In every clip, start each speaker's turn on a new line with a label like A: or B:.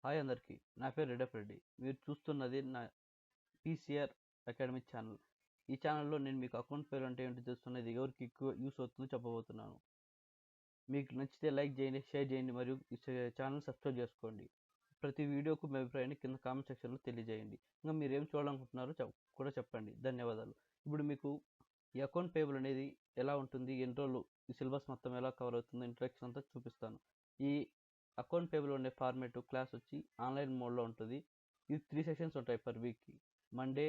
A: Hi అందరికీ. నా పేరు రెడ్డప్ప రెడ్డి. మీరు చూస్తున్నది నా పీసీఆర్ అకాడమీ ఛానల్. ఈ ఛానల్‌లో నేను మీకు అకౌంట్ పేరు అంటే ఏంటో తెలుస్తున్నది ఎవరికి ఎక్కువ యూస్ అవుతుందో చెప్పబోతున్నాను. మీకు నచ్చితే లైక్ చేయండి, షేర్ చేయండి మరియు ఛానల్ సబ్స్క్రైబ్ చేసుకోండి. ప్రతి వీడియోకు మీ అభిప్రాయాన్ని కింద కామెంట్ సెక్షన్‌లో తెలియజేయండి. ఇంకా మీరు ఏం చూడాలనుకుంటున్నారో కూడా చెప్పండి. ధన్యవాదాలు. ఇప్పుడు మీకు ఈ అకౌంట్ పేబుల్ అనేది ఎలా ఉంటుంది, ఎన్ని రోజులు ఈ సిలబస్ మొత్తం ఎలా కవర్ అవుతుందో ఇంట్రడక్షన్ అంతా చూపిస్తాను. ఈ అకౌంట్ పేబుల్ ఉండే ఫార్మేట్ క్లాస్ వచ్చి ఆన్లైన్ మోడ్లో ఉంటుంది. ఇది 3 సెషన్స్ ఉంటాయి పర్ వీక్కి. Monday,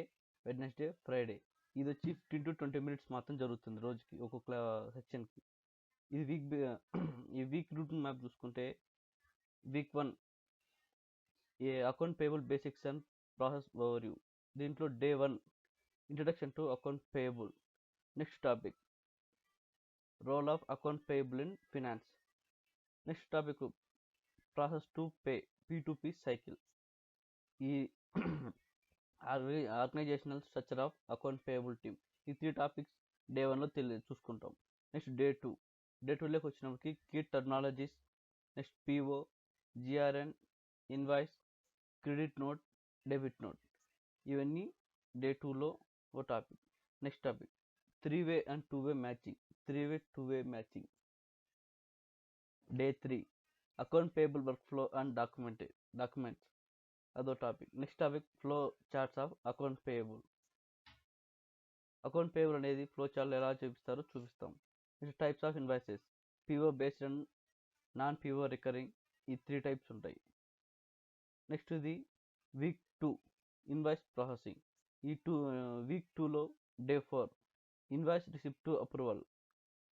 A: Wednesday, Friday. ఇది వచ్చి 15 to 20 మినిట్స్ మాత్రం జరుగుతుంది రోజుకి ఒక్కొక్క సెక్షన్కి. ఇది ఈ వీక్ రూటీన్ మ్యాప్ చూసుకుంటే వీక్ 1 ఏ account payable basics and process overview. దీంట్లో day 1 introduction to account payable. Next topic role of account payable in finance. Next topic process to pay P2P cycle. ఈ organizational structure of account payable team. ఈ 3 topics day 1లో చూసుకుంటాం. Next day 2లోకి వచ్చినప్పటికి key terminologies, next PO, GRN, invoice, credit note, debit note. ఇవన్నీ day 2లో ఓ topic. Next topic 3-way and 2-way matching. 3-way 2-way matching. Day 3 account payable work flow and documents. అదో topic. Next topic flow charts of account payable. Account payable అనేది flow chart ఎలా చూపిస్తారో చూపిస్తాం. Next types of invoices. PO based and non PO recurring. ఈ 3 types ఉంటాయి. Next ఇది week 2 invoice processing. ఈ week 2లో day 4 invoice receipt to approval.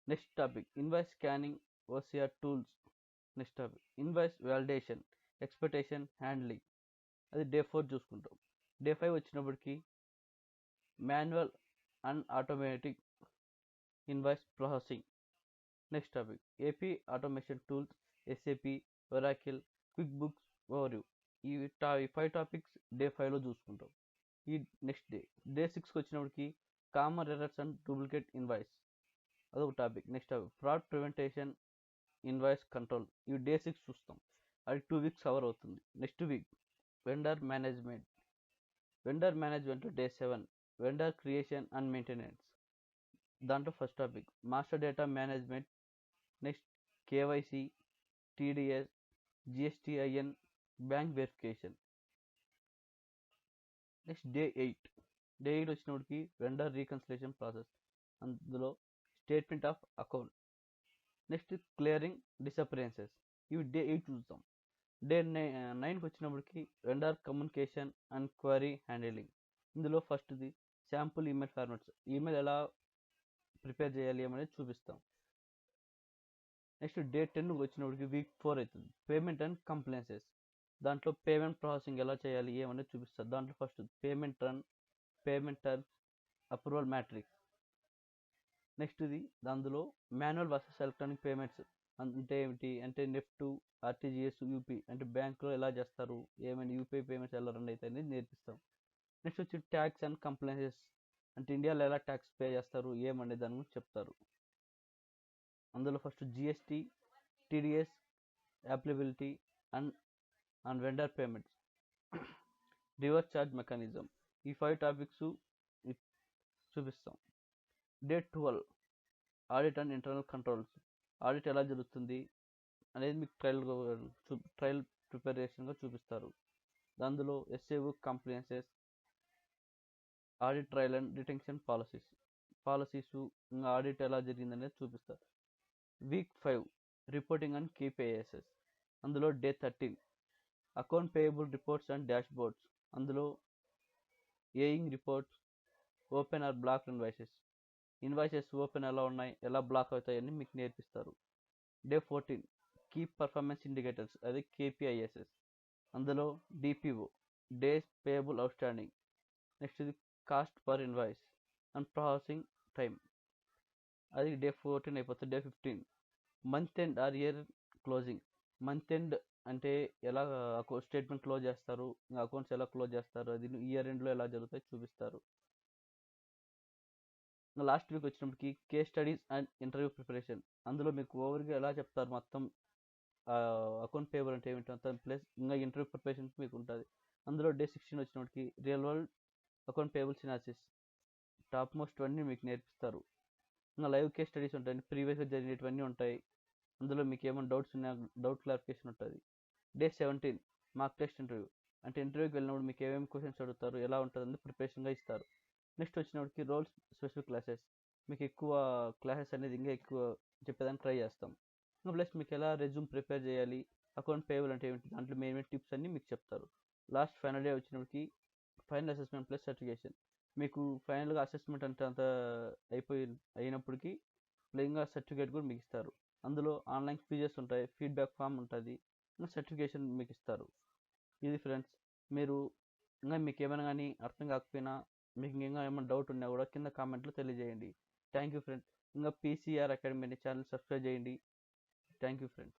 A: Next topic invoice scanning, OCR tools. Next topic invoice validation, expectation handling. అది day 4 చూసుకుంటాం. Day 5 వచ్చినప్పటికి manual and automatic invoice processing. Next topic AP automation tools, SAP, Oracle, quick books overview. ఈ 5 topics day 5లో చూసుకుంటాం. ఈ next day 6కి వచ్చినప్పటికి common errors and duplicate invoice. అదొక topic. Next topic fraud prevention, invoice control. ఇవి day 6 చూస్తాం. అది 2 weeks cover అవుతుంది. Next week vendor management. Vendor మేనేజ్మెంట్లో day 7 vendor creation and maintenance. దాంట్లో first topic master data management. Next KYC, TDS, GSTIN, bank verification. Next day 8 వచ్చినప్పటికి vendor reconciliation process. అందులో statement of account. Next clearing discrepancies. ఇవి day 8 చూస్తాం. Day 9కి వచ్చినప్పటికి vendor communication and query handling. ఇందులో ఫస్ట్ది sample email formats. Email ఎలా prepare చేయాలి అనేది చూపిస్తాం. నెక్స్ట్ డే 10కి వచ్చినప్పటికి వీక్ 4 అవుతుంది. Payment and compliances. దాంట్లో పేమెంట్ ప్రాసెసింగ్ ఎలా చేయాలి ఏమనేది చూపిస్తారు. దాంట్లో first payment run, payment terms, approval matrix. Next ఇది అందులో మాన్యువల్ వర్సెస్ ఎలక్ట్రానిక్ పేమెంట్స్ అంటే ఏమిటి అంటే నెఫ్ట్, ఆర్టీజీఎస్, యూపీ అంటే బ్యాంక్లో ఎలా చేస్తారు, ఏమైనా యూపీఐ పేమెంట్స్ ఎలా రన్ అవుతాయి అనేది నేర్పిస్తాం. నెక్స్ట్ వచ్చి ట్యాక్స్ అండ్ కంప్లైన్సెస్ అంటే ఇండియాలో ఎలా ట్యాక్స్ పే చేస్తారు ఏమనే దాని గురించి చెప్తారు. అందులో first GST, TDS, applicability and vendor payments, reverse charge mechanism. ఈ 5 టాపిక్స్ చూపిస్తాం. Day 12 audit and internal controls. Audit ఎలా జరుగుతుంది అనేది మీకు ట్రయల్ ప్రిపరేషన్గా చూపిస్తారు. అందులో ఎస్ఏవు compliances, audit trail and detention policies ఇంకా ఆడిట్ ఎలా జరిగింది అనేది చూపిస్తారు. Week 5 reporting and KPIs. అందులో day 13 account payable reports and dashboard. అందులో ageing reports, open or block invoices open ఎలా ఉన్నాయి, ఎలా బ్లాక్ అవుతాయి అని మీకు నేర్పిస్తారు. డే 14 కీ పర్ఫార్మెన్స్ ఇండికేటర్స్, అది KPIs. అందులో DPO, days payable outstanding. Next ఇది cost per invoice and processing time. అది డే 14 అయిపోతుంది. Day 15 month end or year closing. Month end అంటే ఎలా స్టేట్మెంట్ క్లోజ్ చేస్తారు, అకౌంట్స్ ఎలా క్లోజ్ చేస్తారు, అది ఇయర్ ఎండ్లో ఎలా జరుగుతాయి చూపిస్తారు. లాస్ట్ వీక్ వచ్చినప్పటికి case studies and interview preparation. అందులో మీకు ఓవర్గా ఎలా చెప్తారు మొత్తం అకౌంట్ పేబుల్ అంటే ఏమిటో ప్లస్ ఇంకా ఇంటర్వ్యూ ప్రిపరేషన్ మీకు ఉంటుంది. అందులో డే 16 వచ్చినప్పటికి real world account payable synopsis top most అన్నీ మీకు నేర్పిస్తారు. ఇంకా లైవ్ కేస్ స్టడీస్ ఉంటాయి, ప్రీవియస్గా జరిగినవన్నీ ఉంటాయి. అందులో మీకు ఏమైనా డౌట్స్ ఉన్నా డౌట్ క్లారిఫికేషన్ ఉంటుంది. డే 17 మార్క్ టెస్ట్ ఇంటర్వ్యూ అంటే ఇంటర్వ్యూకి వెళ్ళినప్పుడు మీకు ఏమేమి క్వశ్చన్స్ అడుగుతారు, ఎలా ఉంటుందని ప్రిపరేషన్గా ఇస్తారు. నెక్స్ట్ వచ్చినప్పటికి రోల్స్ స్పెసిఫిక్ క్లాసెస్ మీకు ఎక్కువ క్లాసెస్ అనేది ఇంకా ఎక్కువ చెప్పేదానికి ట్రై చేస్తాం. ప్లస్ మీకు ఎలా రెజ్యూమ్ ప్రిపేర్ చేయాలి, అకౌంట్ పేబుల్ అంటే ఏమిటి, దాంట్లో మెయిన్ టిప్స్ అన్నీ మీకు చెప్తారు. లాస్ట్ ఫైనల్ డే వచ్చినప్పటికి ఫైనల్ అసెస్మెంట్ ప్లస్ సర్టిఫికేషన్ మీకు ఫైనల్గా అసెస్మెంట్ అంటే అంత అయినప్పటికీ ఇంకా సర్టిఫికేట్ కూడా మీకు ఇస్తారు. అందులో ఆన్లైన్ క్విజెస్ ఉంటాయి, ఫీడ్బ్యాక్ ఫామ్ ఉంటుంది, ఇంకా సర్టిఫికేషన్ మీకు ఇస్తారు. ఇది ఫ్రెండ్స్, మీరు ఇంకా మీకు ఏమైనా కానీ అర్థం కాకపోయినా మీకు ఇంకా ఏమైనా డౌట్ ఉన్నా కూడా కింద కామెంట్లో తెలియజేయండి. Thank you friends. ఇంకా పీసీఆర్ అకాడమీ ఛానల్ సబ్స్క్రైబ్ చేయండి. Thank you friends.